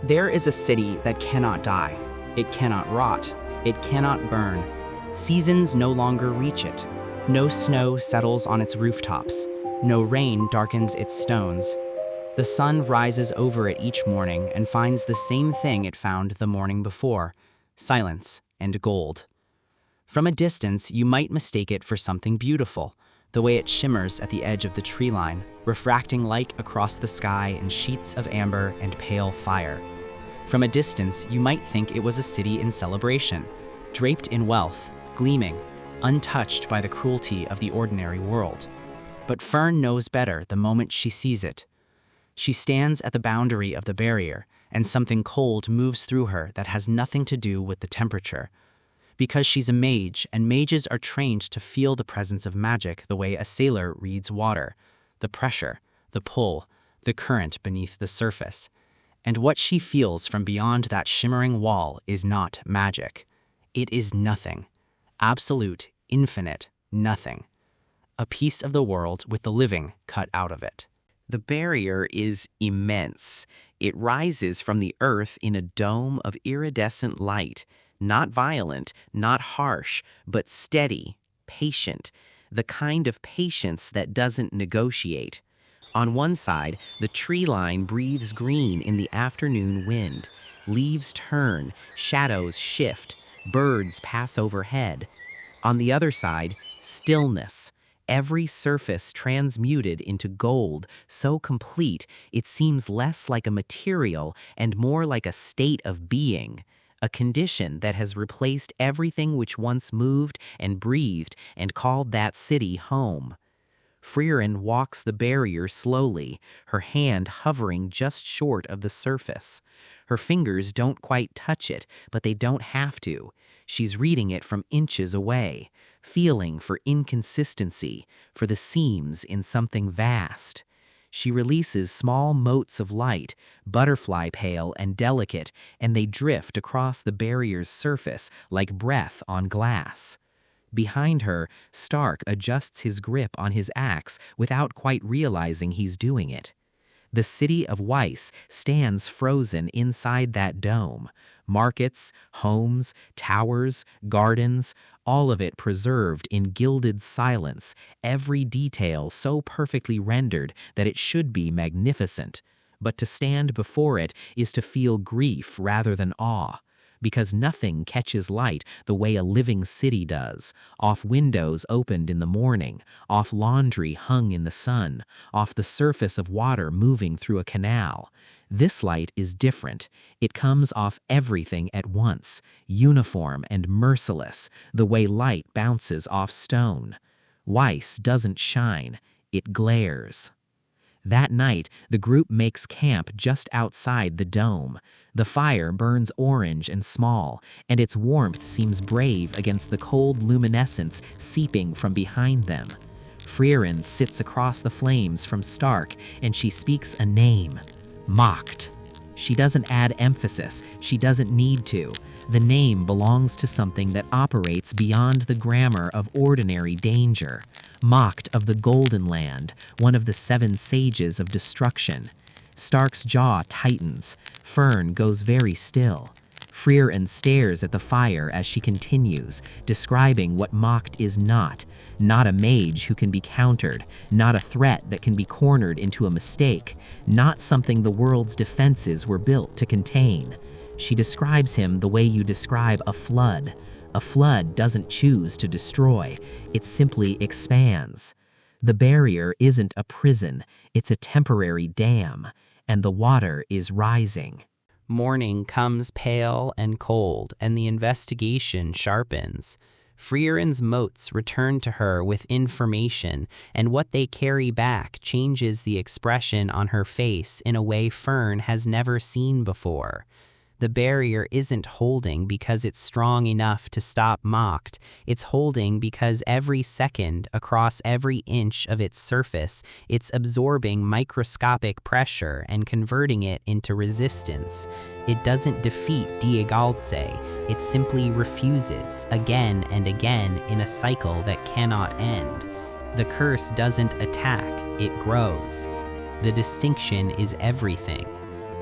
There is a city that cannot die. It cannot rot. It cannot burn. Seasons no longer reach it. No snow settles on its rooftops. No rain darkens its stones. The sun rises over it each morning and finds the same thing it found the morning before: silence and gold. From a distance, you might mistake it for something beautiful, the way it shimmers at the edge of the tree line, refracting light across the sky in sheets of amber and pale fire. From a distance, you might think it was a city in celebration, draped in wealth, gleaming, untouched by the cruelty of the ordinary world. But Fern knows better the moment she sees it. She stands at the boundary of the barrier, and something cold moves through her that has nothing to do with the temperature. Because she's a mage, and mages are trained to feel the presence of magic the way a sailor reads water: the pressure, the pull, the current beneath the surface. And what she feels from beyond that shimmering wall is not magic. It is nothing. Absolute, infinite nothing. A piece of the world with the living cut out of it. The barrier is immense. It rises from the earth in a dome of iridescent light, not violent, not harsh, but steady, patient, the kind of patience that doesn't negotiate. On one side, the tree line breathes green in the afternoon wind. Leaves turn, shadows shift, birds pass overhead. On the other side, stillness. Every surface transmuted into gold, so complete it seems less like a material and more like a state of being, a condition that has replaced everything which once moved and breathed and called that city home. Frieren walks the barrier slowly, her hand hovering just short of the surface. Her fingers don't quite touch it, but they don't have to. She's reading it from inches away, feeling for inconsistency, for the seams in something vast. She releases small motes of light, butterfly pale and delicate, and they drift across the barrier's surface like breath on glass. Behind her, Stark adjusts his grip on his axe without quite realizing he's doing it. The city of Weiss stands frozen inside that dome. Markets, homes, towers, gardens, all of it preserved in gilded silence, every detail so perfectly rendered that it should be magnificent. But to stand before it is to feel grief rather than awe, because nothing catches light the way a living city does, off windows opened in the morning, off laundry hung in the sun, off the surface of water moving through a canal. This light is different. It comes off everything at once, uniform and merciless, the way light bounces off stone. Weiss doesn't shine, it glares. That night, the group makes camp just outside the dome. The fire burns orange and small, and its warmth seems brave against the cold luminescence seeping from behind them. Frieren sits across the flames from Stark, and she speaks a name: Mocked. She doesn't add emphasis, she doesn't need to. The name belongs to something that operates beyond the grammar of ordinary danger. Mocked of the Golden Land, one of the 7 sages of destruction. Stark's jaw tightens. Fern goes very still. Frieren stares at the fire as she continues, describing what Mocked is not. Not a mage who can be countered, not a threat that can be cornered into a mistake, not something the world's defenses were built to contain. She describes him the way you describe a flood. A flood doesn't choose to destroy, it simply expands. The barrier isn't a prison, it's a temporary dam, and the water is rising. Morning comes pale and cold, and the investigation sharpens. Frieren's motes return to her with information, and what they carry back changes the expression on her face in a way Fern has never seen before. The barrier isn't holding because it's strong enough to stop Mocked. It's holding because every second, across every inch of its surface, it's absorbing microscopic pressure and converting it into resistance. It doesn't defeat Diagaltse, it simply refuses, again and again, in a cycle that cannot end. The curse doesn't attack, it grows. The distinction is everything.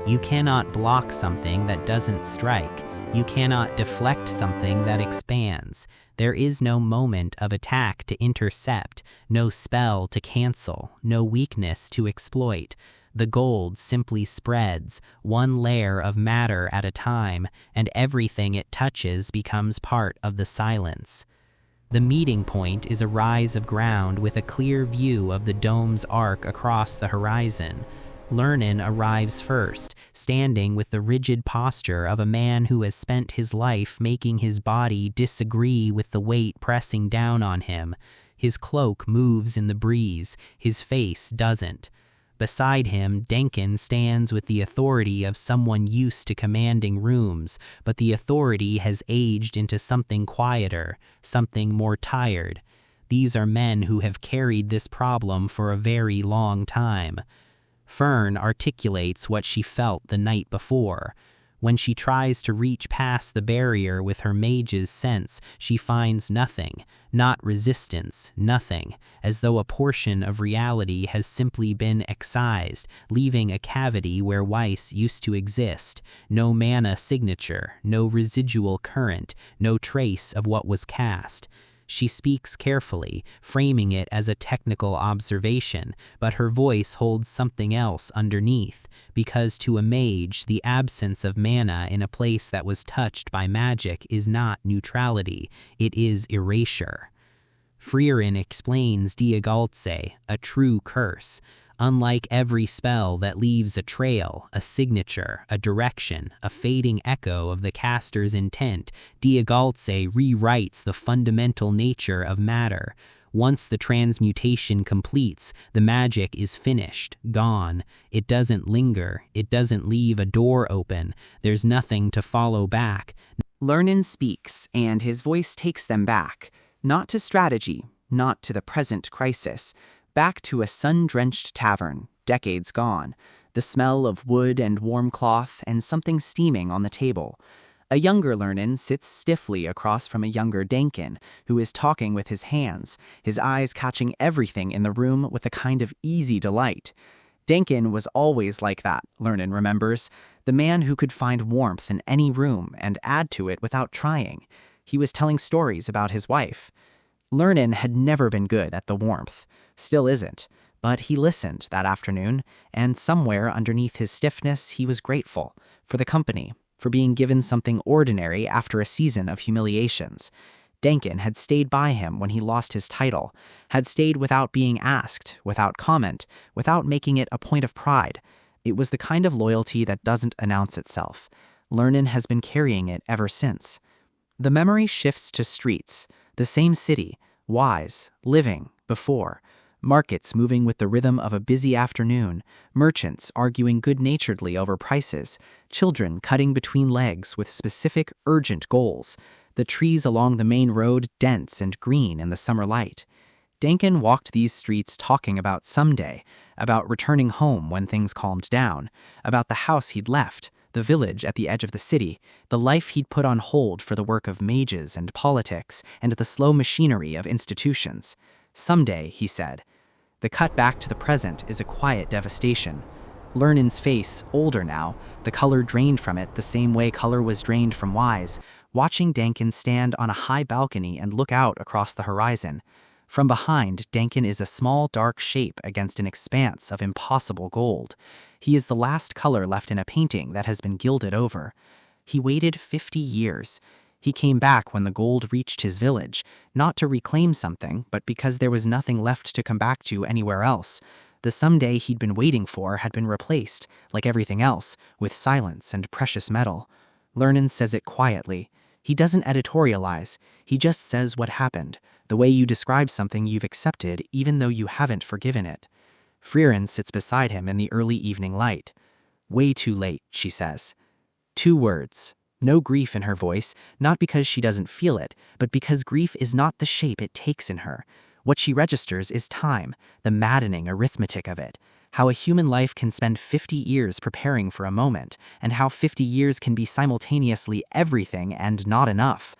You cannot block something that doesn't strike. You cannot deflect something that expands. There is no moment of attack to intercept, no spell to cancel, no weakness to exploit. The gold simply spreads, one layer of matter at a time, and everything it touches becomes part of the silence. The meeting point is a rise of ground with a clear view of the dome's arc across the horizon. Lernin arrives first, standing with the rigid posture of a man who has spent his life making his body disagree with the weight pressing down on him. His cloak moves in the breeze, his face doesn't. Beside him, Denkin stands with the authority of someone used to commanding rooms, but the authority has aged into something quieter, something more tired. These are men who have carried this problem for a very long time. Fern articulates what she felt the night before. When she tries to reach past the barrier with her mage's sense, she finds nothing, not resistance, nothing, as though a portion of reality has simply been excised, leaving a cavity where Weiss used to exist. No mana signature, no residual current, no trace of what was cast. She speaks carefully, framing it as a technical observation, but her voice holds something else underneath, because to a mage, the absence of mana in a place that was touched by magic is not neutrality, it is erasure. Frieren explains Diagaltse, a true curse. Unlike every spell that leaves a trail, a signature, a direction, a fading echo of the caster's intent, Diagaltse rewrites the fundamental nature of matter. Once the transmutation completes, the magic is finished, gone. It doesn't linger, it doesn't leave a door open, there's nothing to follow back. Lernin speaks, and his voice takes them back. Not to strategy, not to the present crisis, back to a sun-drenched tavern, decades gone, the smell of wood and warm cloth and something steaming on the table. A younger Lernin sits stiffly across from a younger Denkin, who is talking with his hands, his eyes catching everything in the room with a kind of easy delight. Denkin was always like that, Lernin remembers, the man who could find warmth in any room and add to it without trying. He was telling stories about his wife. Lernin had never been good at the warmth. Still isn't, but he listened that afternoon, and somewhere underneath his stiffness he was grateful for the company, for being given something ordinary after a season of humiliations. Denkin had stayed by him when he lost his title, had stayed without being asked, without comment, without making it a point of pride. It was the kind of loyalty that doesn't announce itself. Lernin has been carrying it ever since. The memory shifts to streets, the same city, wise, living, before. Markets moving with the rhythm of a busy afternoon, merchants arguing good-naturedly over prices, children cutting between legs with specific, urgent goals, the trees along the main road dense and green in the summer light. Denkin walked these streets talking about someday, about returning home when things calmed down, about the house he'd left, the village at the edge of the city, the life he'd put on hold for the work of mages and politics and the slow machinery of institutions. Someday, he said. The cut back to the present is a quiet devastation. Lernin's face, older now, the color drained from it the same way color was drained from Wise, watching Denkin stand on a high balcony and look out across the horizon. From behind, Denkin is a small dark shape against an expanse of impossible gold. He is the last color left in a painting that has been gilded over. He waited 50 years. He came back when the gold reached his village, not to reclaim something, but because there was nothing left to come back to anywhere else. The someday he'd been waiting for had been replaced, like everything else, with silence and precious metal. Lernin says it quietly. He doesn't editorialize. He just says what happened, the way you describe something you've accepted even though you haven't forgiven it. Frieren sits beside him in the early evening light. Way too late, she says. 2 words. No grief in her voice, not because she doesn't feel it, but because grief is not the shape it takes in her. What she registers is time, the maddening arithmetic of it. How a human life can spend 50 years preparing for a moment, and how 50 years can be simultaneously everything and not enough.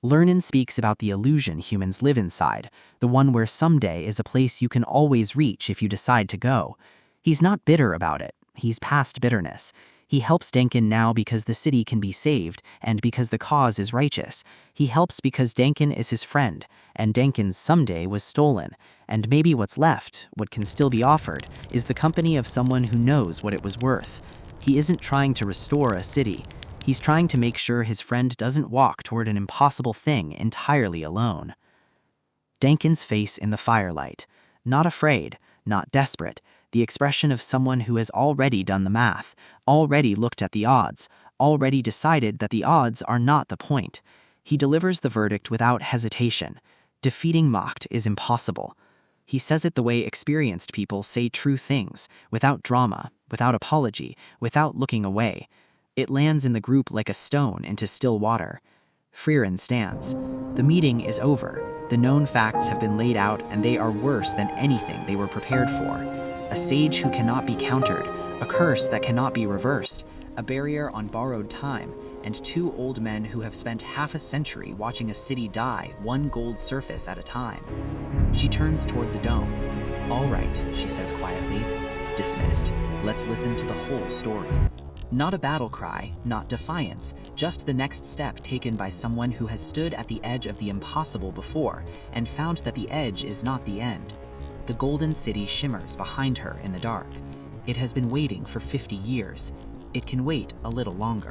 Lernin speaks about the illusion humans live inside, the one where someday is a place you can always reach if you decide to go. He's not bitter about it. He's past bitterness. He helps Denkin now because the city can be saved, and because the cause is righteous. He helps because Denkin is his friend, and Denkin's someday was stolen. And maybe what's left, what can still be offered, is the company of someone who knows what it was worth. He isn't trying to restore a city. He's trying to make sure his friend doesn't walk toward an impossible thing entirely alone. Denkin's face in the firelight. Not afraid, not desperate. The expression of someone who has already done the math, already looked at the odds, already decided that the odds are not the point. He delivers the verdict without hesitation. Defeating Macht is impossible. He says it the way experienced people say true things, without drama, without apology, without looking away. It lands in the group like a stone into still water. Frieren stands. The meeting is over. The known facts have been laid out, and they are worse than anything they were prepared for. A sage who cannot be countered, a curse that cannot be reversed, a barrier on borrowed time, and two old men who have spent half a century watching a city die one gold surface at a time. She turns toward the dome. "All right," she says quietly. "Dismissed. Let's listen to the whole story." Not a battle cry, not defiance, just the next step taken by someone who has stood at the edge of the impossible before and found that the edge is not the end. The golden city shimmers behind her in the dark. It has been waiting for 50 years. It can wait a little longer.